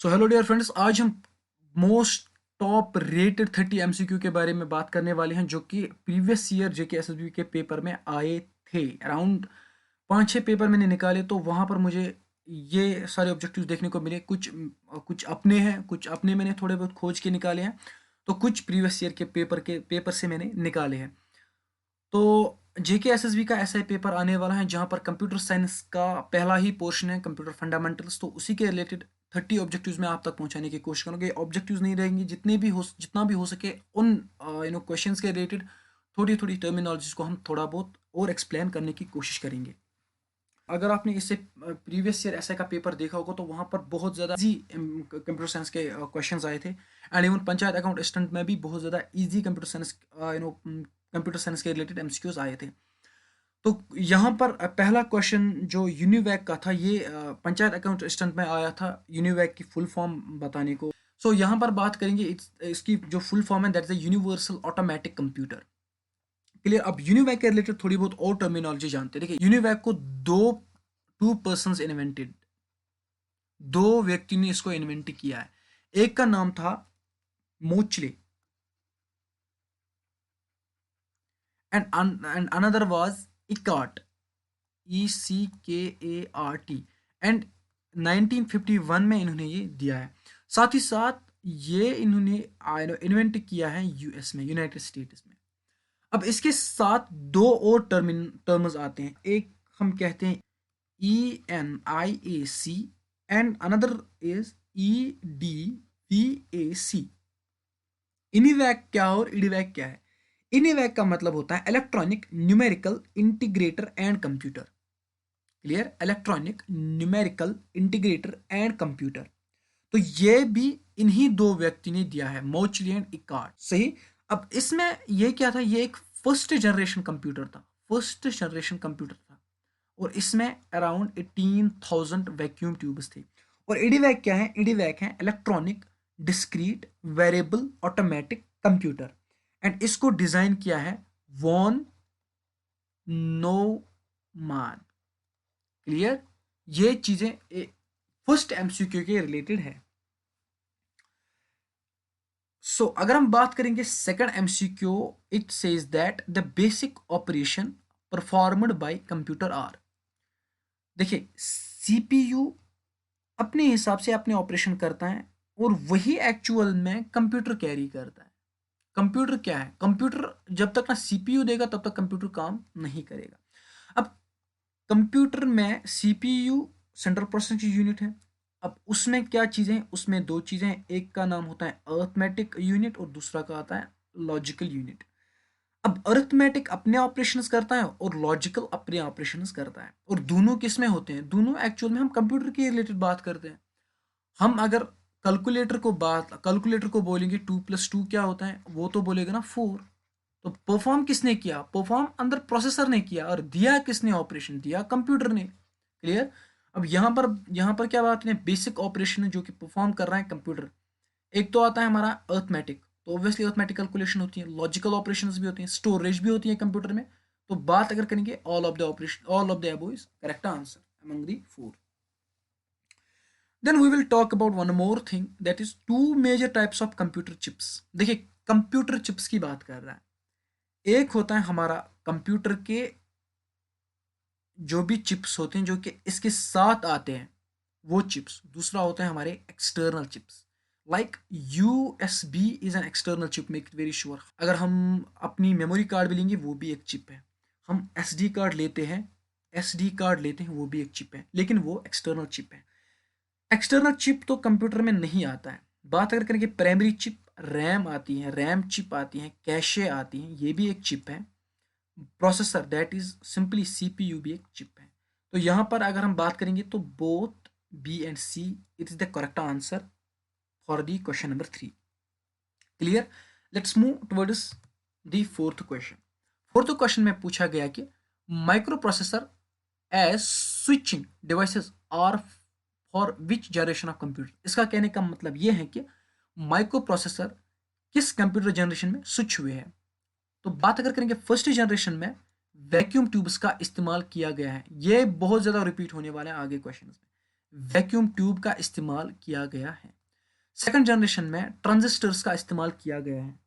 So hello dear friends, आज हम most top rated 30 MCQ के बारे में बात करने वाले हैं जो कि प्रीवियस ईयर जेके एसएसबी के पेपर में आए थे। अराउंड 5-6 पेपर मैंने निकाले तो वहाँ पर मुझे ये सारे ऑब्जेक्टिव्स देखने को मिले। कुछ अपने हैं, कुछ अपने मैंने थोड़े बहुत खोज के निकाले हैं, तो कुछ प्रीवियस ईयर के पेपर से मैंने निकाले हैं। तो जेके एसएसबी का ऐसा ही पेपर आने वाला है जहां पर कंप्यूटर साइंस का पहला ही पोर्शन है कंप्यूटर फंडामेंटल्स, तो उसी के रिलेटेड 30 ऑब्जेक्टिव्स में आप तक पहुंचाने की कोशिश करूंगा। ऑब्जेक्टिव्स नहीं रहेंगी, जितना भी हो सके उन क्वेश्चंस के रिलेटेड थोड़ी थोड़ी टर्मिनोलॉजीज को हम थोड़ा बहुत और एक्सप्लेन करने की कोशिश करेंगे। अगर आपने इससे प्रीवियस ईयर ऐसे का पेपर देखा होगा तो वहाँ पर बहुत ज़्यादा इजी कंप्यूटर साइंस के क्वेश्चंस आए थे। And even panchayat account assistant में भी बहुत ज़्यादा इजी कंप्यूटर साइंस के रिलेटेड एमसीक्यूज आए थे। तो यहाँ पर पहला क्वेश्चन जो यूनिवैक का था, ये पंचायत अकाउंट असिस्टेंट में आया था यूनिवैक की फुल फॉर्म बताने को। सो यहाँ पर बात करेंगे इसकी जो फुल फॉर्म है, that is a universal automatic computer. Clear. अब यूनिवैक के रिलेटेड थोड़ी बहुत और टर्मिनोलॉजी जानते हैं। देखिए, यूनिवैक को टू पर्सन्स इन्वेंटेड, दो व्यक्ति ने इसको इन्वेंट किया है। एक का नाम था Mauchly and another was Eckert, ECKART। And 1951 में इन्होंने ये दिया है। साथ ही साथ ये इन्होंने इन्वेंट किया है यूएस में, यूनाइटेड स्टेट्स में। अब इसके साथ दो और टर्म्स आते हैं। एक हम कहते हैं ENIAC and another is EDVAC। इनिवैक क्या और इडिवैक क्या है? इनिवैक का मतलब होता है electronic numerical integrator and computer. Clear. Electronic numerical integrator and computer. तो ये भी इन्हीं दो व्यक्ति ने दिया है, मोचली एंड इकार्ट। सही। अब इसमें ये क्या था, ये एक फर्स्ट जनरेशन कंप्यूटर था, और इसमें अराउंड 18,000 वैक्यूम ट्यूब्स थे। और इडीवैक क्या है? इडीवैक है electronic discrete variable automatic computer. And इसको डिजाइन किया है वॉन नोमान। क्लियर। ये चीजें फर्स्ट एमसीक्यू के रिलेटेड है। सो अगर हम बात करेंगे second MCQ, it says that the basic operation performed by computer are. देखिए, सीपीयू अपने हिसाब से अपने ऑपरेशन करता है और वही एक्चुअल में कंप्यूटर कैरी करता है। कंप्यूटर क्या है? कंप्यूटर जब तक ना सीपीयू देगा तब तक कंप्यूटर काम नहीं करेगा। अब कंप्यूटर में सीपीयू सेंट्रल प्रोसेसिंग यूनिट है। अब उसमें क्या चीज़ें? उसमें दो चीज़ें हैं। एक का नाम होता है अरिथमेटिक यूनिट और दूसरा का आता है लॉजिकल यूनिट। अब अरिथमेटिक अपने ऑपरेशंस करता है और लॉजिकल अपने ऑपरेशंस करता है, और दोनों किस में होते हैं? दोनों एक्चुअल में हम कंप्यूटर के रिलेटेड बात करते हैं। हम अगर कैलकुलेटर को बोलेंगे 2+2 क्या होता है, वो तो बोलेगा ना 4। तो परफॉर्म किसने किया? परफॉर्म अंदर प्रोसेसर ने किया, और दिया किसने ऑपरेशन? दिया कंप्यूटर ने। क्लियर। अब यहाँ पर क्या बात है? बेसिक ऑपरेशन जो कि परफॉर्म कर रहा है कंप्यूटर। एक तो आता है हमारा अर्थमेटिक, तो ऑब्वियसली अर्थमेटिक कैलकुलेशन होती है, लॉजिकल ऑपरेशंस भी होती हैं, स्टोरेज भी होती है कंप्यूटर में। तो बात अगर करेंगे all of the above is correct answer among the four. Then we will talk about one more thing, that is two major types of computer chips. देखिए, कंप्यूटर चिप्स की बात कर रहा है। एक होता है हमारा कंप्यूटर के जो भी चिप्स होते हैं जो कि इसके साथ आते हैं, वो चिप्स। दूसरा होता है हमारे external chips, like USB is an external chip, make it very sure. अगर हम अपनी मेमोरी कार्ड भी लेंगे वो भी एक चिप है। हम SD कार्ड लेते हैं, वो भी एक चिप है, लेकिन वो एक्सटर्नल चिप है। एक्सटर्नल चिप तो कंप्यूटर में नहीं आता है। बात अगर करेंगे प्राइमरी चिप, रैम आती है, रैम चिप आती है, कैशे आती है, ये भी एक चिप है। Processor that is simply CPU भी एक चिप है। तो यहाँ पर अगर हम बात करेंगे तो both B and C it is the correct answer for the question number 3। Clear. Let's move towards the fourth question. Fourth question में पूछा गया कि micro processor as switching devices are for which generation of computer. इसका कहने का मतलब यह है कि माइक्रो प्रोसेसर किस कंप्यूटर जनरेशन में स्विच हुए हैं। तो बात अगर करेंगे फर्स्ट जनरेशन में वैक्यूम ट्यूब्स का इस्तेमाल किया गया है। यह बहुत ज्यादा रिपीट होने वाला है आगे क्वेश्चन में। वैक्यूम ट्यूब का इस्तेमाल किया गया है। सेकंड जनरेशन में ट्रांजिस्टर्स का इस्तेमाल किया गया है।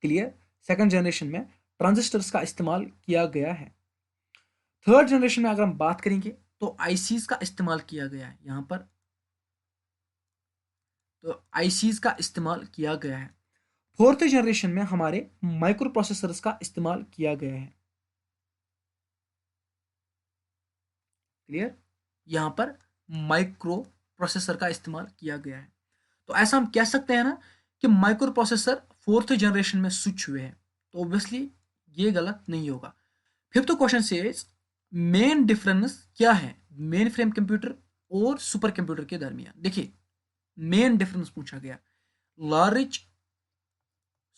क्लियर? सेकंड जनरेशन में ट्रांजिस्टर्स का इस्तेमाल किया गया है। थर्ड जनरेशन में अगर हम बात करेंगे तो आईसीज का इस्तेमाल किया गया है यहां पर, तो आईसीज का इस्तेमाल किया गया है। फोर्थ जनरेशन में हमारे माइक्रो प्रोसेसर्स का इस्तेमाल किया गया है। क्लियर? यहां पर माइक्रो प्रोसेसर का इस्तेमाल किया गया है। तो ऐसा हम कह सकते हैं ना कि माइक्रो प्रोसेसर फोर्थ जनरेशन में स्विच हुए हैं, तो ऑब्वियसली ये गलत नहीं होगा। फिफ्थ क्वेश्चन से मेन डिफरेंस क्या है मेन फ्रेम कंप्यूटर और सुपर कंप्यूटर के दरमियान। देखिए मेन डिफरेंस पूछा गया, large,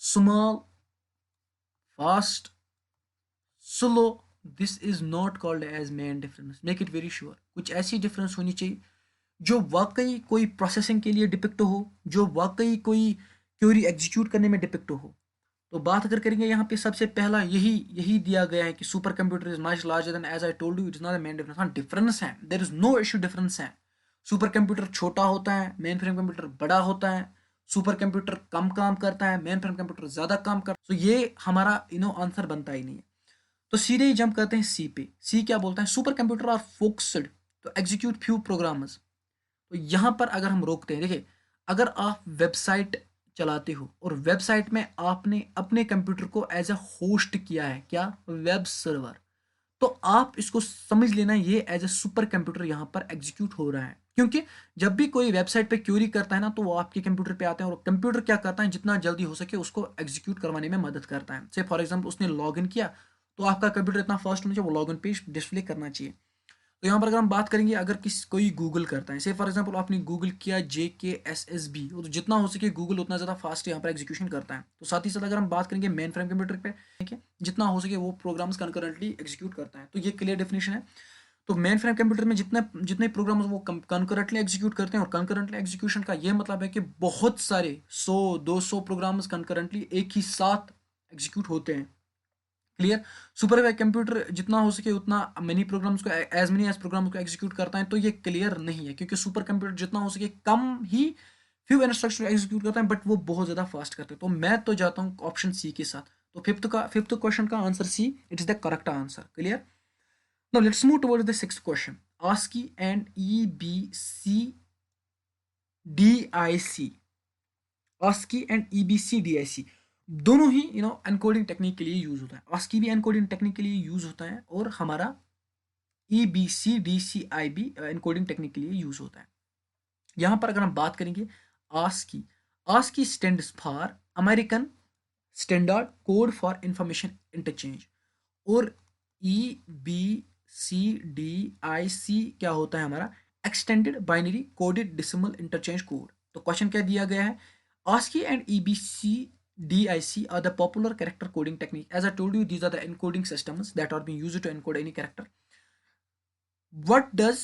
small, fast, slow, this is not called as main difference, make it very sure. कुछ ऐसी डिफरेंस होनी चाहिए जो वाकई कोई प्रोसेसिंग के लिए डिपिक्ट हो, जो वाकई कोई क्यूरी एग्जीक्यूट करने में डिपिक्ट हो। तो बात अगर करेंगे यहाँ पे सबसे पहला यही यही दिया गया है कि super computer is much larger than, as I told you it is not a main difference. हाँ डिफरेंस है, there is no issue, difference है। सुपर कंप्यूटर छोटा होता है, मेन फ्रेम कंप्यूटर बड़ा होता है। सुपर कंप्यूटर कम काम करता है, मेन फ्रेम कंप्यूटर ज्यादा काम करता है। तो ये हमारा आंसर बनता ही नहीं है। तो सीधे ही जंप करते हैं सी पे। सी क्या बोलता है, सुपर कंप्यूटर आर फोकस्ड तो एग्जीक्यूट फ्यू प्रोग्राम्स। तो यहां पर अगर हम रोकते हैं, देखिए अगर आप वेबसाइट चलाते हो और वेबसाइट में आपने अपने कंप्यूटर को एज ए होस्ट किया है, क्या, वेब सर्वर, तो आप इसको समझ लेना ये एज ए सुपर कंप्यूटर यहां पर एग्जीक्यूट हो रहा है। क्योंकि जब भी कोई वेबसाइट पे क्यूरी करता है ना, तो वो आपके कंप्यूटर पे आते हैं और कंप्यूटर क्या करता है, जितना जल्दी हो सके उसको एग्जीक्यूट करवाने में मदद करता है। से फॉर एग्जाम्पल उसने लॉग इन किया, तो आपका कंप्यूटर इतना फास्ट होना चाहिए, वो लॉग इन पेज डिस्प्ले करना चाहिए। तो यहाँ पर अगर हम बात करेंगे, अगर कोई गूगल करता है, से फॉर एग्जांपल आपने गूगल किया JKSSB, तो जितना हो सके गूगल उतना ज़्यादा फास्ट यहाँ पर एग्जीक्यूशन करता है। तो साथ ही साथ अगर हम बात करेंगे मेन फ्रेम कंप्यूटर पे, ठीक है, जितना हो सके वो प्रोग्राम्स कंकरेंटली एग्जीक्यूट करता है। तो ये क्लियर डेफिनेशन है। तो मेन फ्रेम कंप्यूटर में जितने जितने प्रोग्राम्स वो कंकरेंटली एग्जीक्यूट करते हैं, और कंकरेंटली एग्जीक्यूशन का ये मतलब है कि बहुत सारे 100-200 प्रोग्राम्स कंकरेंटली एक ही साथ एग्जीक्यूट होते हैं। क्लियर? सुपर कंप्यूटर जितना हो सके उतना मेनी प्रोग्राम्स को एज मेनी एज प्रोग्राम्स को एग्जीक्यूट करता है। तो ये क्लियर नहीं है, क्योंकि सुपर कंप्यूटर जितना हो सके कम ही फ्यू इंस्ट्रक्शन एग्जीक्यूट करता है, बट वो बहुत ज्यादा फास्ट करते हैं। तो मैं तो जाता हूँ ऑप्शन सी के साथ। तो फिफ्थ क्वेश्चन का answer C, it is the correct answer. Clear? Now let's move towards the sixth question. ASCII and EBCDIC, ASCII and EBCDIC दोनों ही एनकोडिंग टेक्निक के लिए यूज होता है। ASCII भी एनकोडिंग टेक्निक के लिए यूज होता है, और हमारा EBCDCI भी एनकोडिंग टेक्निक के लिए यूज होता है। यहां पर अगर हम बात करेंगे ASCII, ASCII stands for American standard code for information interchange, और EBCDIC क्या होता है हमारा, extended binary coded decimal interchange code. तो क्वेश्चन क्या दिया गया है, ASCII and EBCDIC are the popular character coding technique. As I told you, these are the encoding systems that are being used to encode any character. What does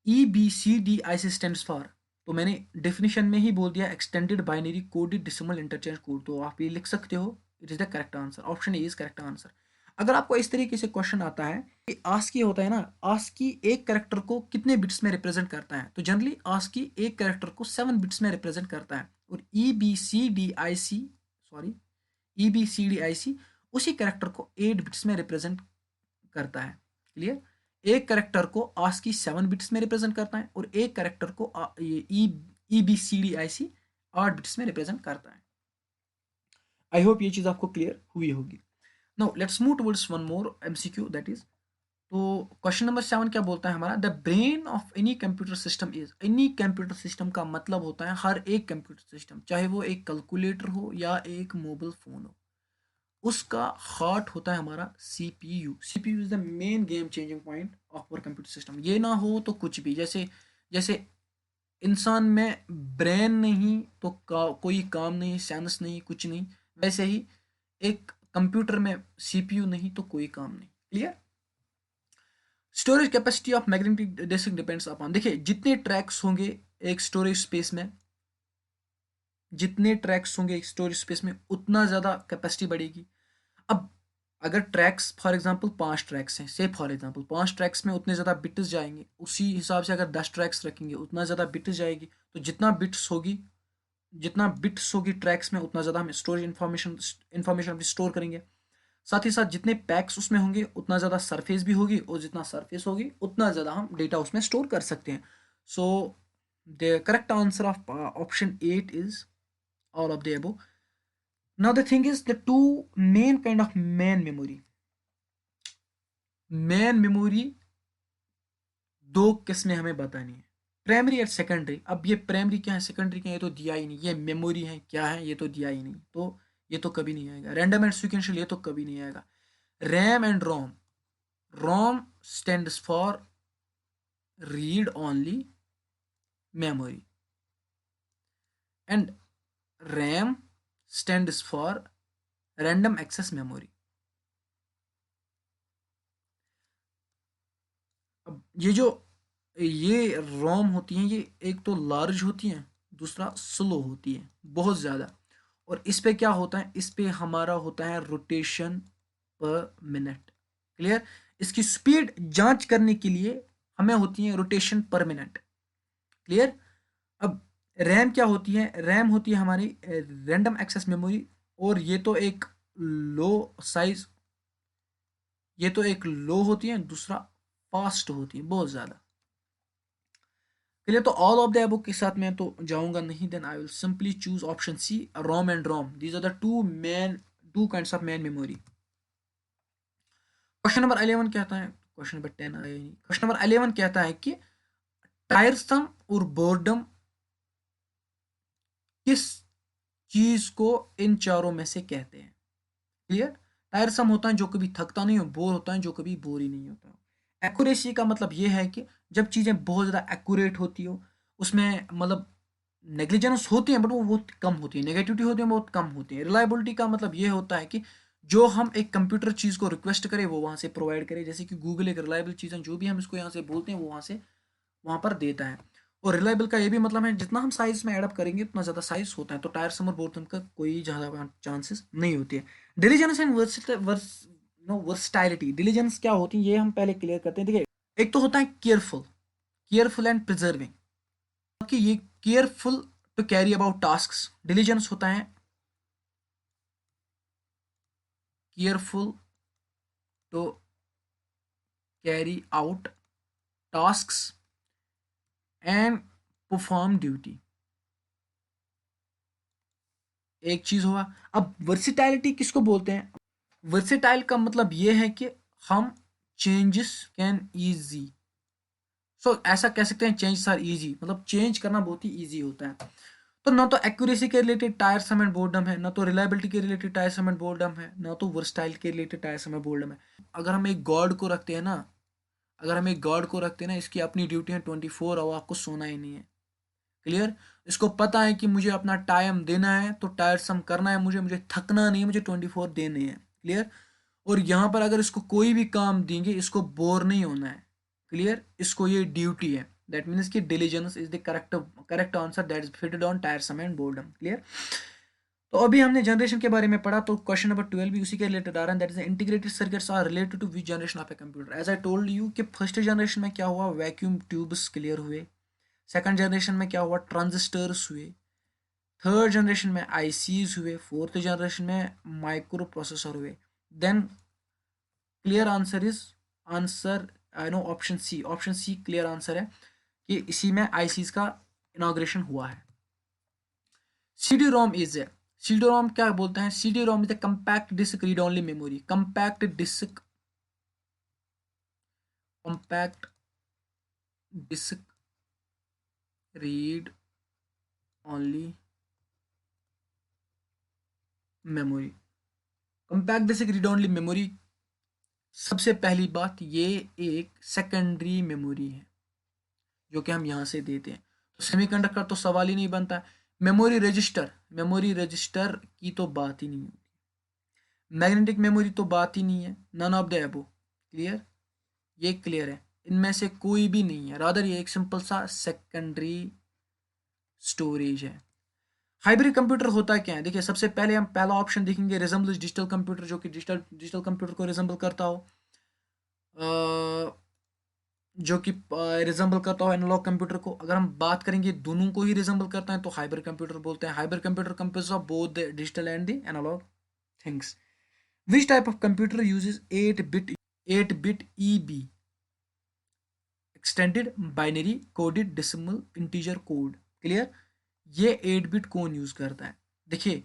EBCDIC stands for? तो मैंने definition में ही बोल दिया, extended binary coded decimal interchange code. तो आप ये लिख सकते हो, it is the correct answer, option A is correct answer. अगर आपको इस तरीके से क्वेश्चन आता है कि ASCII होता है ना, ASCII एक कैरेक्टर को कितने बिट्स में रिप्रेजेंट करता है, तो जनरली ASCII एक कैरेक्टर को 7 बिट्स में रिप्रेजेंट करता है, और EBCDIC उसी कैरेक्टर को 8 बिट्स में रिप्रेजेंट करता है। क्लियर? एक कैरेक्टर को ASCII 7 बिट्स में रिप्रेजेंट करता है, और एक कैरेक्टर को EBCDIC 8 बिट्स में रिप्रेजेंट करता है। आई होप ये चीज आपको क्लियर हुई होगी। Now let's move towards one more MCQ, that is, तो क्वेश्चन नंबर 7 क्या बोलता है हमारा, the brain of any computer system is. Any computer system का मतलब होता है हर एक कंप्यूटर सिस्टम, चाहे वो एक कैलकुलेटर हो या एक मोबाइल फोन हो, उसका हार्ट होता है हमारा CPU। CPU is the main game changing point of our computer system. ये ना हो तो कुछ भी, जैसे जैसे इंसान में ब्रेन नहीं तो कोई काम नहीं, सेंस नहीं, कुछ नहीं, वैसे ही एक कंप्यूटर में CPU नहीं तो कोई काम नहीं। Clear? Storage capacity of magnetic disk depends upon, देखिए जितने ट्रैक्स होंगे एक स्टोरेज स्पेस में, जितने ट्रैक्स होंगे एक स्टोरेज स्पेस में, उतना ज़्यादा कैपेसिटी बढ़ेगी। अब अगर ट्रैक्स फॉर एग्जांपल 5 ट्रैक्स हैं, से फॉर एग्जांपल 5 ट्रैक्स में उतने ज़्यादा बिट्स जाएंगे, उसी हिसाब से अगर 10 ट्रैक्स रखेंगे उतना ज़्यादा बिट्स जाएगी। तो जितना बिट्स होगी ट्रैक्स में उतना ज़्यादा हम स्टोरेज इंफॉर्मेशन भी स्टोर करेंगे। साथ ही साथ जितने पैक्स उसमें होंगे उतना ज़्यादा सरफेस भी होगी, और जितना सरफेस होगी उतना ज़्यादा हम डेटा उसमें स्टोर कर सकते हैं। So the correct answer of option 8 is all of the above. Now the thing is the two main kind of main memory. Main memory दो किस्में हमें बतानी है, प्राइमरी और सेकेंडरी। अब ये प्राइमरी क्या है, सेकेंडरी क्या है, ये तो दिया ही नहीं। ये मेमोरी है क्या है, ये तो दिया ही नहीं, तो ये तो कभी नहीं आएगा। रैंडम एंड सीक्वेंशियल ये तो कभी नहीं आएगा। RAM and ROM, ROM stands for read only memory, and RAM stands for random access memory. अब ये रोम होती हैं, ये एक तो लार्ज होती हैं, दूसरा स्लो होती है बहुत ज़्यादा। और इस पे क्या होता है, इस पे हमारा होता है रोटेशन पर मिनट। क्लियर। इसकी स्पीड जांच करने के लिए हमें होती है रोटेशन पर मिनट। क्लियर। अब रैम क्या होती है, रैम होती है हमारी रैंडम एक्सेस मेमोरी, और लो साइज ये तो एक लो होती है, दूसरा फास्ट होती है बहुत ज़्यादा। चलिए, तो ऑल ऑफ द अबव के साथ मैं तो जाऊंगा नहीं, then I will simply choose option C, ROM and ROM. These are the two kinds of main memory. Question number 11 कहता है, क्वेश्चन नंबर 10 आया नहीं, क्वेश्चन नंबर 11 कहता है कि टायरसम और बोर्डम किस चीज को इन चारों में से कहते हैं। क्लियर। टायरसम होता है जो कभी थकता नहीं हो, बोर होता है जो कभी बोर ही नहीं होता। एक्यूरेसी का मतलब ये है कि जब चीजें बहुत ज्यादा एक्यूरेट होती हो, उसमें मतलब नेग्लिजेंस होती है बट वो बहुत कम होती है, नेगेटिविटी होती है बहुत कम होती है। रिलायबिलिटी का मतलब ये होता है कि जो हम एक कंप्यूटर चीज़ को रिक्वेस्ट करें वो वहाँ से प्रोवाइड करे, जैसे कि गूगल एक रिलायबल चीज़ है, जो भी हम इसको यहाँ से बोलते हैं वो वहाँ पर देता है। और रिलायबल का ये भी मतलब है जितना हम साइज में एडअप करेंगे उतना ज़्यादा साइज होता है। तो टायर समर बोर्ड का कोई ज़्यादा चांसेस नहीं होती है। डिलीजेंस एंड वर्सटाइलिटी, डिलीजेंस क्या होती है ये हम पहले क्लियर करते हैं। देखिए, एक तो होता है केयरफुल, केयरफुल एंड प्रिजर्विंग, कि ये careful to carry about tasks. Diligence होता है careful to carry out tasks and perform duty, एक चीज हुआ। अब वर्सिटैलिटी किसको बोलते हैं, वर्सिटाइल का मतलब ये है कि हम चेंजेस कैन इजी, ऐसा कह सकते हैं चेंज आर इजी, मतलब चेंज करना बहुत ही इजी होता है। तो ना तो एक्यूरेसी के रिलेटेड टायरसम एंड बोर्डम है, ना तो रिलायबिलिटी के रिलेटेड टायरसम एंड बोर्डम है, ना तो वर्सटाइल के रिलेटेड टायरसम एंड बोर्डम है। अगर हम एक गॉड को रखते हैं ना, इसकी अपनी ड्यूटी है 24 आवर, आपको सोना ही नहीं है। क्लियर। इसको पता है कि मुझे अपना टाइम देना है, तो टायरसम करना है, मुझे थकना नहीं है, मुझे 24 देने हैं। क्लियर। और यहाँ पर अगर इसको कोई भी काम देंगे इसको बोर नहीं होना है। क्लियर। इसको ये ड्यूटी है, दैट मीन्स कि diligence is the correct answer that is fitted on टायरसम and boredom. Clear. तो अभी हमने जनरेशन के बारे में पढ़ा, तो क्वेश्चन नंबर 12 भी उसी के रिलेटेड आ रहा है, that is integrated circuits are related to which generation of a computer. As I told you कि फर्स्ट जनरेशन में क्या हुआ, वैक्यूम ट्यूब्स क्लियर हुए। सेकंड जनरेशन में क्या हुआ, ट्रांजिस्टर्स हुए। थर्ड जनरेशन में आईसीज हुए। फोर्थ जनरेशन में माइक्रो प्रोसेसर हुए। Then clear answer is answer I know option C, option C clear answer है कि इसी में आईसीज का इनॉग्रेशन हुआ है। CD ROM is a, CD ROM क्या बोलते हैं, CD ROM is a compact disc read only memory, compact disc read only memory. Compact disc read only memory, सबसे पहली बात ये एक सेकेंडरी मेमोरी है जो कि हम यहाँ से देते हैं। तो सेमीकंडक्टर तो सवाल ही नहीं बनता। मेमोरी रजिस्टर की तो बात ही नहीं होती। मैग्नेटिक मेमोरी तो बात ही नहीं है। None of the above. Clear. ये क्लियर है, इनमें से कोई भी नहीं है, रादर ये एक सिंपल सा सेकेंडरी स्टोरेज है। हाइब्रिड कंप्यूटर होता क्या है? देखिए, सबसे पहले हम पहला ऑप्शन देखेंगे रिजेंबल्स डिजिटल कंप्यूटर, जो कि डिजिटल कंप्यूटर को रिजेंबल करता हो, अ, जो कि रिजेंबल करता हो एनालॉग कंप्यूटर को। अगर हम बात करेंगे दोनों को ही रिजेंबल करता है तो हाइब्रिड कंप्यूटर बोलते हैं। Hybrid computer computers of both the digital and the analogue things. Which type of computer uses 8 bit EB, extended binary coded decimal integer code? Clear? ये 8 बिट कौन यूज करता है? देखिए,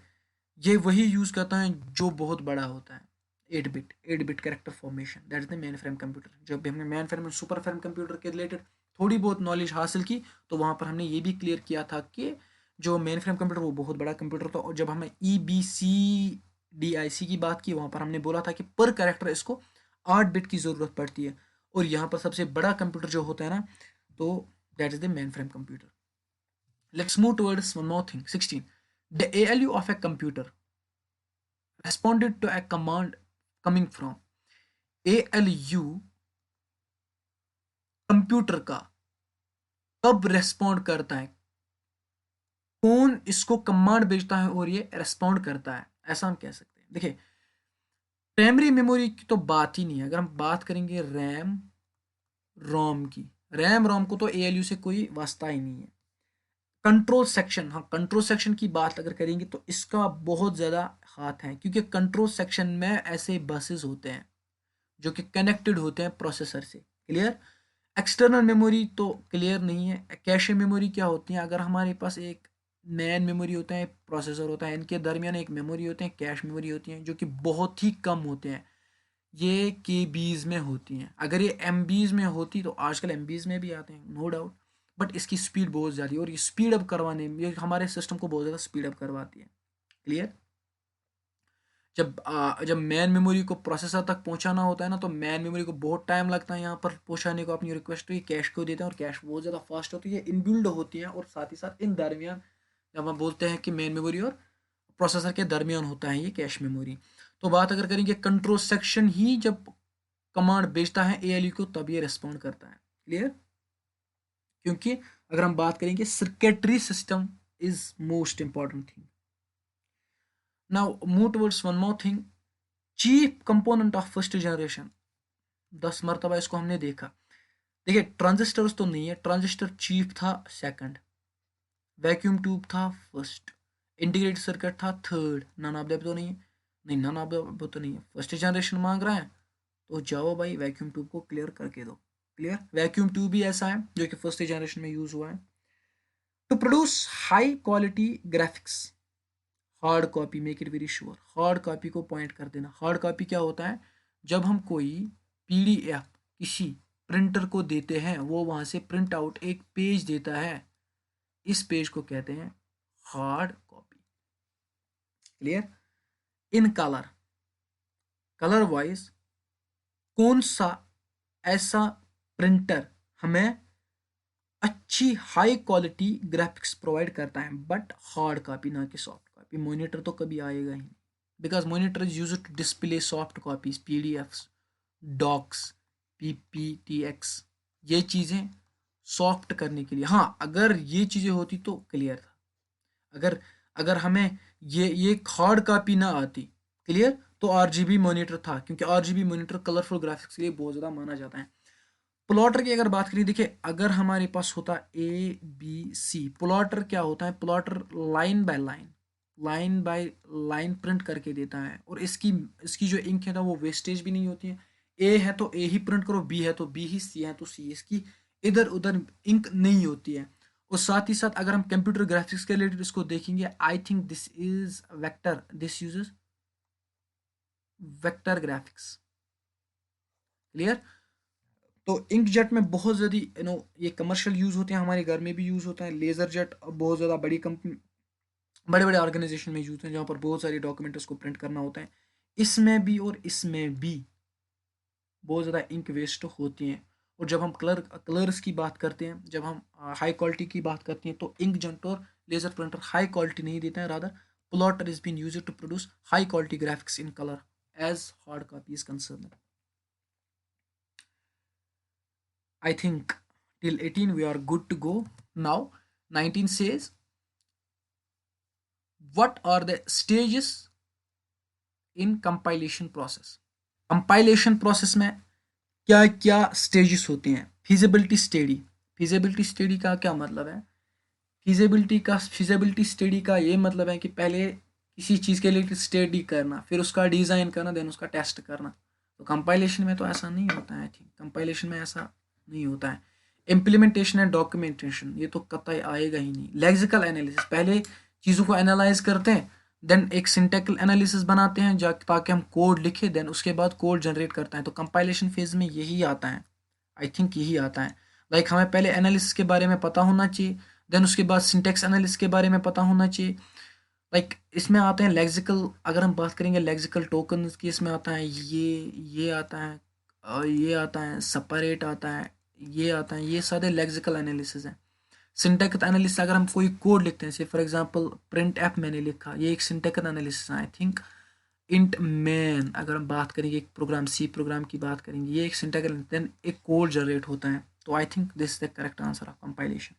ये वही यूज करता है जो बहुत बड़ा होता है। 8 bit character formation, that is the main frame computer. जब भी हमने main frame super frame computer के रिलेटेड थोड़ी बहुत नॉलेज हासिल की, तो वहां पर हमने ये भी क्लियर किया था कि जो मेन फ्रेम कंप्यूटर वो बहुत बड़ा कंप्यूटर था। और जब हमने EBCDIC की बात की, वहां पर हमने बोला था कि पर कैरेक्टर इसको 8 बिट की जरूरत पड़ती है। और यहाँ पर सबसे बड़ा कंप्यूटर जो होता है ना, तो that is the main frame computer. Let's move towards one more thing. 16. The ALU of a computer responded to a command coming from ALU computer का कब रेस्पॉन्ड करता है? कौन इसको कमांड भेजता है और ये रेस्पॉन्ड करता है, ऐसा हम कह सकते हैं। देखिए, प्राइमरी मेमोरी की तो बात ही नहीं है। अगर हम बात करेंगे रैम रोम की, रैम रोम को तो एएलयू से कोई वास्ता ही नहीं है। कंट्रोल सेक्शन, हाँ, कंट्रोल सेक्शन की बात अगर करेंगे तो इसका बहुत ज़्यादा हाथ है, क्योंकि कंट्रोल सेक्शन में ऐसे बसेस होते हैं जो कि कनेक्टेड होते हैं प्रोसेसर से। क्लियर? एक्सटर्नल मेमोरी तो क्लियर नहीं है। कैशे मेमोरी क्या होती है? अगर हमारे पास एक मैन मेमोरी होता है, प्रोसेसर होता है, इनके दरमियान एक मेमोरी होते हैं, कैश मेमोरी होती है, जो कि बहुत ही कम होते हैं। ये के बीज में होती हैं। अगर ये एम बीज में होती तो आजकल एम बीज में भी आते हैं, नो डाउट, बट इसकी स्पीड बहुत ज़्यादा है और ये स्पीड अप करवाने में, ये हमारे सिस्टम को बहुत ज़्यादा स्पीड अप करवाती है। क्लियर? जब मैन मेमोरी को प्रोसेसर तक पहुंचाना होता है ना, तो मैन मेमोरी को बहुत टाइम लगता है यहाँ पर पहुंचाने को अपनी रिक्वेस्ट, तो ये कैश को देते हैं और कैश बहुत ज़्यादा फास्ट होती है, इनबिल्ड होती है। और साथ ही साथ इन दरमियान जब हम बोलते हैं कि मेन मेमोरी और प्रोसेसर के दरमियान होता है ये कैश मेमोरी। तो बात अगर करेंगे कंट्रोल सेक्शन ही जब कमांड भेजता है एएलयू को, तब ये रिस्पॉन्ड करता है। क्लियर? क्योंकि अगर हम बात करेंगे circuitry system is most important thing. Now move towards one more thing, chief component of first generation. 10 मरतबा इसको हमने देखा। देखिए, ट्रांजिस्टर्स तो नहीं है, ट्रांजिस्टर चीफ था सेकंड, वैक्यूम ट्यूब था फर्स्ट, इंटीग्रेटेड सर्किट था थर्ड। नन ऑफ दैट तो नहीं है, नहीं, नन ऑफ दैट तो नहीं है। फर्स्ट जनरेशन मांग रहा है तो जाओ भाई वैक्यूम ट्यूब को क्लियर करके दो। क्लियर? वैक्यूम ट्यूब भी ऐसा है जो कि फर्स्ट जनरेशन में यूज हुआ है to produce high quality graphics. Hard copy, make it very sure, hard copy को पॉइंट कर देना। हार्ड कॉपी क्या होता है? जब हम कोई पीडीएफ किसी प्रिंटर को देते हैं, वो वहां से प्रिंट आउट एक पेज देता है, इस पेज को कहते हैं hard copy. Clear? In colour, colour wise कौन सा ऐसा प्रिंटर हमें अच्छी हाई क्वालिटी ग्राफिक्स प्रोवाइड करता है, बट हार्ड कॉपी ना कि सॉफ्ट कॉपी? मॉनिटर तो कभी आएगा ही नहीं, because monitor is use to display soft copies, PDFs, docs, PPTX, ये चीज़ें सॉफ्ट करने के लिए। हाँ, अगर ये चीज़ें होती तो क्लियर था। अगर अगर हमें ये हार्ड कॉपी ना आती, क्लियर, तो आरजीबी मॉनिटर था, क्योंकि आरजीबी मॉनिटर कलरफुल ग्राफिक्स के लिए बहुत ज़्यादा माना जाता है। प्लॉटर की अगर बात करें, देखिए, अगर हमारे पास होता ABC, प्लॉटर क्या होता है? Plotter line by line, line by line print करके देता है, और इसकी इसकी जो इंक है ना, वो वेस्टेज भी नहीं होती है। ए है तो ए ही प्रिंट करो, बी है तो बी ही, सी है तो सी, इसकी इधर उधर इंक नहीं होती है। और साथ ही साथ अगर हम कंप्यूटर ग्राफिक्स के रिलेटेड इसको देखेंगे, I think this is vector, this uses vector graphics. Clear? तो इंक जेट में बहुत ज़्यादा ये कमर्शियल यूज़ होते हैं, हमारे घर में भी यूज़ होता है। लेज़र जेट बहुत ज़्यादा बड़ी कंपनी, बड़े बड़े ऑर्गेनाइजेशन में यूज़ होते हैं, जहाँ पर बहुत सारी डॉक्यूमेंट्स को प्रिंट करना होता है। इसमें भी और इसमें भी बहुत ज़्यादा इंक वेस्ट होती हैं। और जब हम कलर्स की बात करते हैं, जब हम हाई क्वालिटी की बात करते हैं, तो इंक जेट और लेज़र प्रिंटर हाई क्वालिटी नहीं देते हैं, rather plotter is been used to produce high quality graphics in colour as hard copy is concern. I think till 18 we are good to go. Now 19 says what are the stages in compilation process. Compilation process में क्या क्या stages होते हैं। Feasibility study, feasibility study का क्या मतलब है? Feasibility study का ये मतलब है कि पहले किसी चीज़ के लिए स्टडी करना, फिर उसका डिज़ाइन करना, देन उसका टेस्ट करना। तो कंपाइलेशन में तो ऐसा नहीं होता है। आई थिंक कंपाइलेशन में ऐसा नहीं होता है। इम्प्लीमेंटेशन एंड डॉक्यूमेंटेशन, ये तो कतई आएगा ही नहीं। लेक्सिकल एनालिसिस, पहले चीज़ों को एनालाइज करते हैं, देन एक सिंटेक्ल एनालिसिस बनाते हैं ताकि हम कोड लिखें, देन उसके बाद कोड जनरेट करता है। तो कंपाइलेशन फेज में यही आता है। आई थिंक यही आता है। लाइक हमें पहले एनालिसिस के बारे में पता होना चाहिए, देन उसके बाद सिंटेक्स एनालिसिस के बारे में पता होना चाहिए। लाइक इसमें आते हैं लेक्सिकल, अगर हम बात करेंगे लेक्सिकल टोकन्स की, इसमें आता है ये आता है, ये आता है, सेपरेट आता है, ये आता है, ये सारे लेक्सिकल एनालिसिस हैं। सिंटैक्स एनालिसिस, अगर हम कोई कोड लिखते हैं, से फॉर एग्जांपल प्रिंट एफ मैंने लिखा, ये एक सिंटैक्स एनालिसिस है। आई थिंक इंट मैन, अगर हम बात करेंगे एक प्रोग्राम, सी प्रोग्राम की बात करेंगे, ये एक सिंटैक्स, देन एक कोड जनरेट होता है। तो I think this is the correct answer of compilation.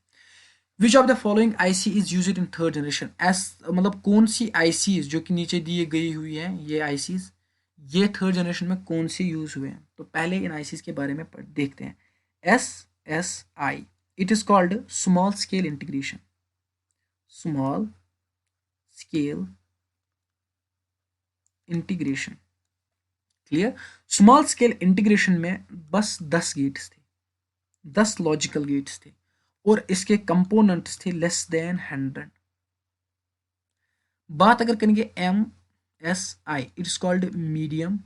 Which of the following IC is used in third generation. S मतलब कौन सी आईसीज जो कि नीचे दी गई हुई है, ये आईसीज, ये थर्ड जनरेशन में कौन से यूज हुए हैं? तो पहले इन आईसीज के बारे में देखते हैं। S S I, it is called small scale integration. Small scale integration, clear. Small scale integration में बस 10 गेट्स थे, 10 लॉजिकल गेट्स थे, और इसके कंपोनेंट्स थे लेस देन 100। बात अगर करेंगे M S I, it is called medium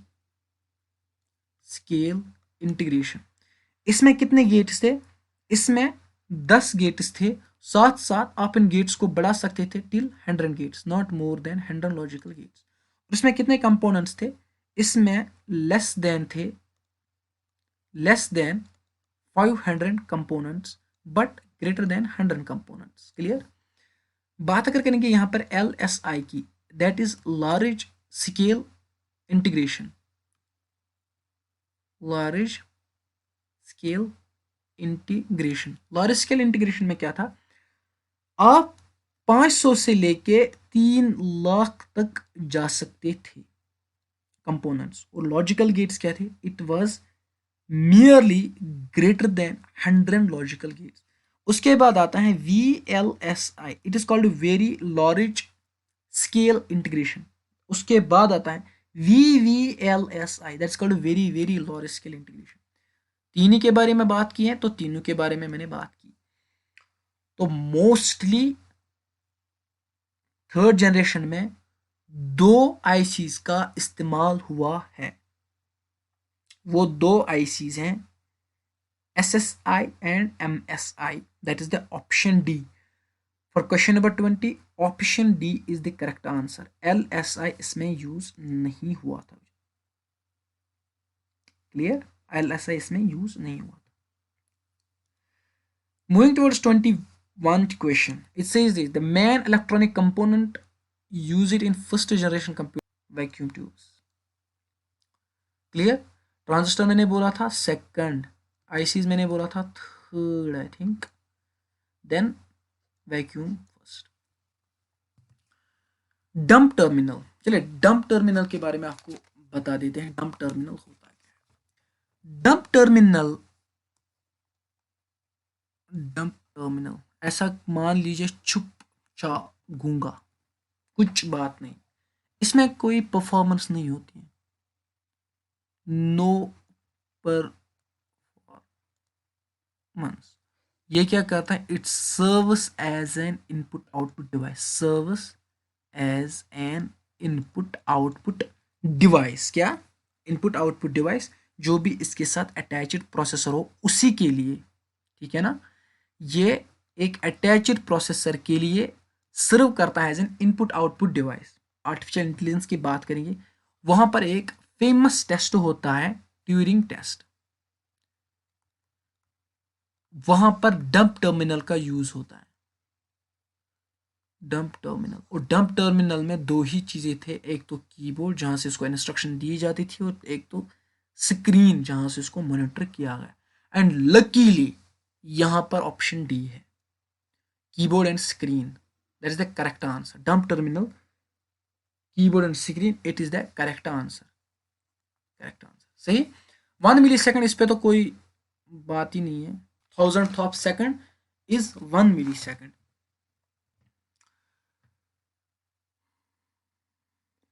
scale integration. इसमें कितने गेट्स थे? इसमें 10 गेट्स थे। साथ साथ आप इन गेट्स को बढ़ा सकते थे till 100 gates, not more than 100 logical gates. इसमें कितने कंपोनेंट्स थे? इसमें लेस देन थे, less than 500 components, but greater than 100 components, clear. बात अगर करेंगे यहाँ पर एल एस आई की, that is large scale integration. Large scale integration, large scale integration में क्या था? आप 500 से लेके 3 लाख तक जा सकते थे कंपोनेंट्स, और लॉजिकल गेट्स क्या थे? It was merely greater than 100 logical gates. उसके बाद आता है VLSI, it is called very large scale integration. उसके बाद आता है VVLSI, that's called very very large scale integration. तीन ही के बारे में बात की है, तो तीनों के बारे में मैंने बात की। तो मोस्टली थर्ड जनरेशन में 2 आईसीज का इस्तेमाल हुआ है। वो 2 आईसीज हैं SSI and MSI, that is the option D. For question number 20, option D is the correct answer. LSI इसमें यूज नहीं हुआ था, क्लियर। LSI इसमें यूज नहीं हुआ था। Moving towards 21 question, it says this: the main electronic component used in first generation computer, vacuum tubes, clear. Transistor मैंने बोला था सेकंड, आईसीज मैंने बोला था third, I think, then vacuum first. Dumb terminal, चलिए डंप टर्मिनल के बारे में आपको बता देते हैं। डंप टर्मिनल होता है क्या? डंप टर्मिनल, डंप टर्मिनल ऐसा मान लीजिए चुपचाप गूंगा, कुछ बात नहीं, इसमें कोई परफॉर्मेंस नहीं होती है, नो परफॉर्मेंस। ये क्या करता है? It serves as an input output device, serves as an input output device. क्या? इनपुट आउटपुट डिवाइस, जो भी इसके साथ अटैच्ड प्रोसेसर हो उसी के लिए, ठीक है ना। ये एक अटैच्ड प्रोसेसर के लिए सर्व करता है as an input output device. Artificial intelligence की बात करेंगे, वहां पर एक फेमस टेस्ट होता है ट्यूरिंग टेस्ट, वहां पर डंप टर्मिनल का यूज होता है। डंप टर्मिनल, और डंप टर्मिनल में 2 ही चीजें थे, एक तो कीबोर्ड जहां से इसको इंस्ट्रक्शन दी जाती थी, और एक तो स्क्रीन जहां से इसको मॉनिटर किया गया। एंड लकीली यहां पर ऑप्शन डी है, keyboard and screen, that is the correct answer. Dump terminal keyboard and screen, it is the correct answer, correct answer सही। 1 मिली सेकंड, इस पे तो कोई बात ही नहीं है, 1000th of second is 1 millisecond.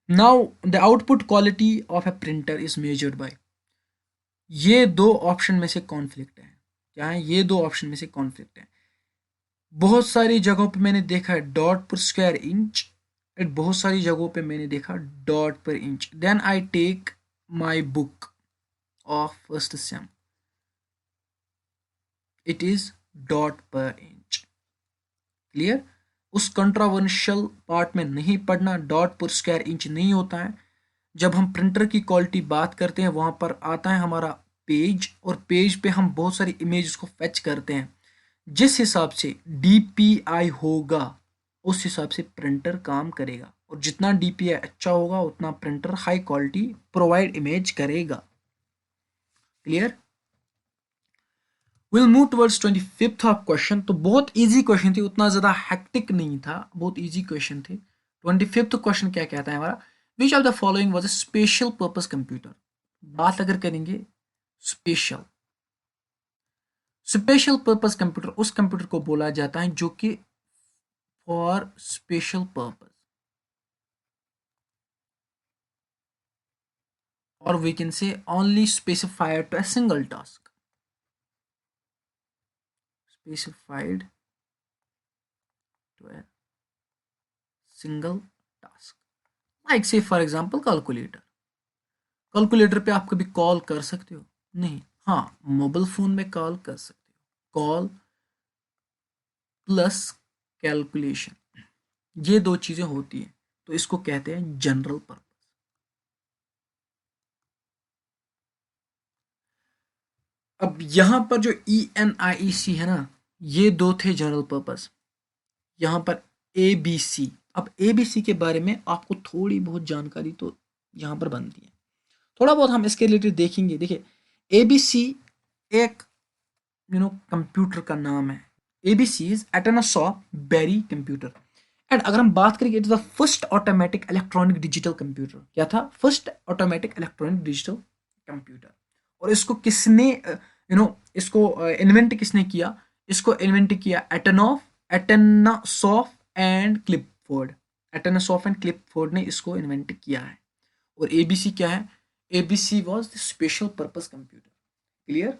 Now the output quality of a printer is measured by, ये दो ऑप्शन में से कॉन्फ्लिक्ट है, क्या है, ये दो ऑप्शन में से कॉन्फ्लिक्ट है। बहुत सारी जगहों पे मैंने देखा है डॉट पर स्क्वायर इंच, एंड बहुत सारी जगहों पे मैंने देखा dot per inch. Then I take my book of first sem, it is dot per inch. Clear, उस कंट्रोवर्शियल पार्ट में नहीं पढ़ना, डॉट पर स्क्वायर इंच नहीं होता है। जब हम प्रिंटर की क्वालिटी बात करते हैं वहां पर आता है हमारा पेज, और पेज पे हम बहुत सारी इमेज को फेच करते हैं, जिस हिसाब से डीपीआई होगा उस हिसाब से प्रिंटर काम करेगा, और जितना डीपीआई अच्छा होगा उतना printer high quality provide image करेगा। Clear, will move towards 25th of question. तो बहुत इजी क्वेश्चन थी, उतना ज्यादा हेक्टिक नहीं था, बहुत इजी क्वेश्चन थे। 25th क्वेश्चन क्या कहता है हमारा, which of the following was a special purpose computer. बात अगर करेंगे स्पेशल, स्पेशल पर्पस कंप्यूटर उस कंप्यूटर को बोला जाता है जो कि for special purpose, or we can say only specified to a single task, specified to a single task, like say for example calculator। Calculator पे आप कभी कॉल कर सकते हो नहीं, हाँ मोबाइल फोन में कॉल कर सकते हो, कॉल प्लस कैलकुलेशन, ये दो चीजें होती हैं, तो इसको कहते हैं जनरल पर्पस। अब यहां पर जो ENIEC है ना, ये दो थे जनरल पर्पस, यहाँ पर ABC। अब ABC के बारे में आपको थोड़ी बहुत जानकारी तो यहाँ पर बनती है, थोड़ा बहुत हम इसके रिलेटेड देखेंगे। देखिए ABC एक कंप्यूटर का नाम है, ABC is Atanasoff Berry computer. And अगर हम बात करें, it is the first automatic electronic digital computer. क्या था, first automatic electronic digital computer. और इसको किसने इसको इन्वेंट किसने किया, इसको इन्वेंट किया एटनोसॉफ एंड क्लिपफोर्ड। एटनोसॉफ एंड क्लिपफोर्ड ने इसको इन्वेंट किया है। और ABC क्या है, ABC was the special purpose computer. Clear,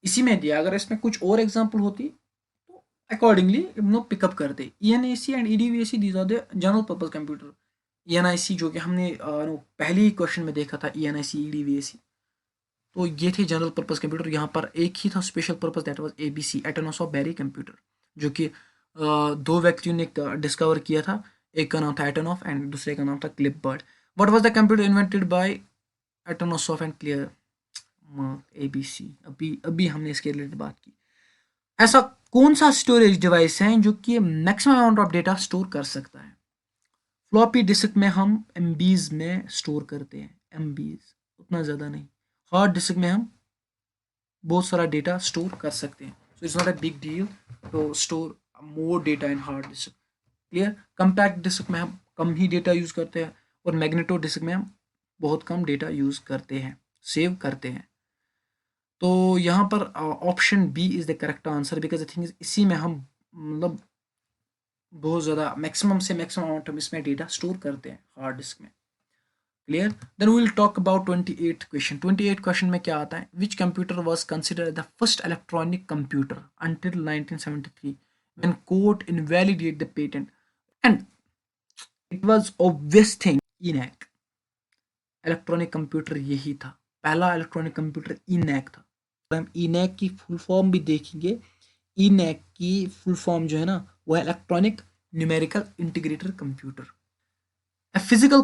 इसी में दिया, अगर इसमें कुछ और एग्जांपल होती तो अकॉर्डिंगली पिकअप करते। ENIC and EDVAC these are the general purpose computer. ENIC जो कि हमने पहले ही क्वेश्चन में देखा था, ENIC EDVAC, तो ये थे जनरल पर्पस कंप्यूटर। यहाँ पर एक ही था special purpose, that was ABC Atanasoff Berry computer, जो कि दो व्यक्तियों ने डिस्कवर किया था, एक का नाम था एटनोफ एंड दूसरे का नाम था Clifford. What was the computer invented by Atanasoff and clear ABC। अभी अभी हमने इसके रिलेटेड बात की। ऐसा कौन सा स्टोरेज डिवाइस है जो कि maximum amount of data store कर सकता है। फ्लॉपी डिस्क में हम MBs में स्टोर करते हैं, MBs उतना ज़्यादा नहीं। हार्ड डिस्क में हम बहुत सारा डेटा स्टोर कर सकते हैं, so it's not a big deal to store more data in hard disk. Clear, compact disc में हम कम ही डेटा यूज़ करते हैं, और मैग्नेटो डिस्क में हम बहुत कम डेटा यूज़ करते हैं, सेव करते हैं। तो यहाँ पर option B is the correct answer, because the thing is इसी में हम मतलब बहुत ज़्यादा मैक्सिमम से मैक्सिमम अमाउंट हम इसमें डेटा स्टोर करते हैं हार्ड डिस्क में। Clear, then we will talk about 28th question. 28th question में क्या आता है, which computer was considered the first electronic computer until 1973 when court invalidate the patent, and it was obvious thing ENIAC। Electronic computer यही था, पहला electronic computer ENIAC था। तो हम ENIAC की फुल फॉर्म भी देखेंगे। ENIAC की फुल फॉर्म जो है ना, वो है electronic numerical integrator computer. Physical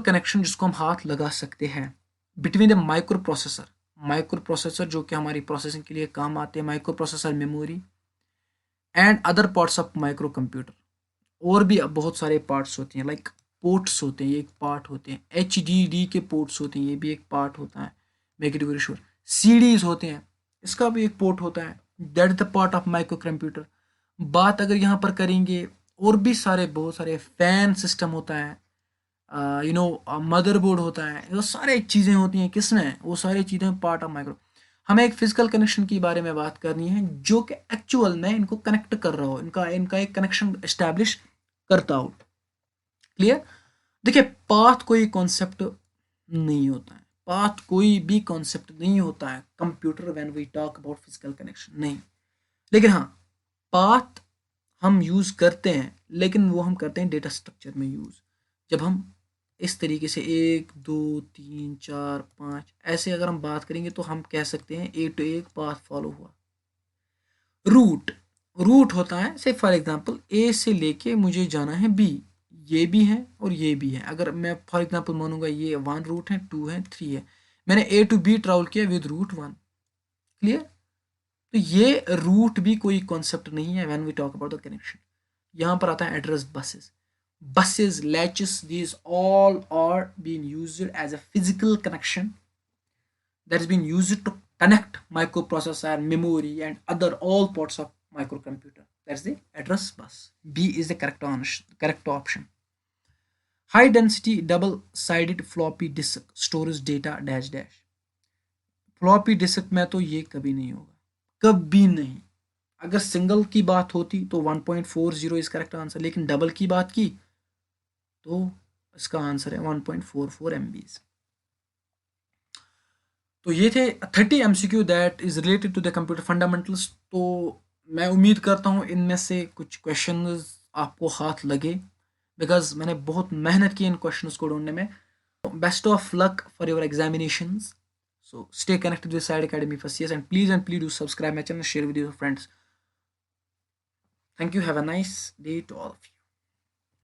connection जिसको हम हाथ लगा सकते हैं बिटवीन द माइक्रो प्रोसेसर जो कि हमारी प्रोसेसिंग के लिए काम आते हैं, micro processor memory and other parts of micro computer. और भी बहुत सारे पार्ट्स होते हैं, लाइक पोर्ट्स होते हैं, ये एक पार्ट होते हैं, HDD के पोर्ट्स होते हैं, ये भी एक पार्ट होता है, make it very sure. CDs होते हैं, इसका भी एक पोर्ट होता है, that is the part of micro computer. बात अगर यहाँ पर करेंगे और भी सारे बहुत सारे फैन सिस्टम होता है, मदरबोर्ड होता है, वो सारे चीज़ें होती हैं किसमें, वो सारी चीज़ें पार्ट ऑफ माइक्रो। हमें एक फिजिकल कनेक्शन के बारे में बात करनी है जो कि एक्चुअल में इनको कनेक्ट कर रहा हो, इनका इनका एक कनेक्शन एस्टैब्लिश करता हो। क्लियर? देखिए, पाथ कोई कॉन्सेप्ट नहीं होता है, पाथ कोई भी कॉन्सेप्ट नहीं होता है computer when we talk about physical connection, नहीं। लेकिन हाँ, पाथ हम यूज़ करते हैं, लेकिन वो हम करते हैं डेटा स्ट्रक्चर में यूज़। जब हम इस तरीके से 1 2 3 4 5 ऐसे अगर हम बात करेंगे तो हम कह सकते हैं ए टू एक पाथ फॉलो हुआ। रूट, रूट होता है से फॉर एग्जांपल ए से लेके मुझे जाना है बी, ये भी है और ये भी है। अगर मैं फॉर एग्जांपल मानूंगा ये 1 रूट है, 2 है, 3 है, मैंने ए टू बी ट्रैवल किया विद रूट 1। क्लियर? तो ये रूट भी कोई कॉन्सेप्ट नहीं है when we talk about the connection. यहाँ पर आता है address buses, buses, latches, these all are being used as a physical connection that is being used to connect microprocessor, memory, and other all parts of microcomputer. That's the address bus. B is the correct option. High density double sided floppy disk stores data dash dash. Floppy disk में तो ये कभी नहीं होगा, कभी नहीं। अगर single की बात होती तो 1.40 इज करेक्ट आंसर, लेकिन डबल की बात की तो इसका आंसर है 1.44 MB। तो ये थे 30 MCQ that is related to the computer fundamentals. तो मैं उम्मीद करता हूँ इनमें से कुछ क्वेश्चंस आपको हाथ लगे, बिकॉज मैंने बहुत मेहनत की इन क्वेश्चंस को ढूंढने में। Best of luck for your examinations. So stay connected with Side Academy for CS, and please do subscribe my channel, share with your friends. Thank you. Have a nice day to all of you.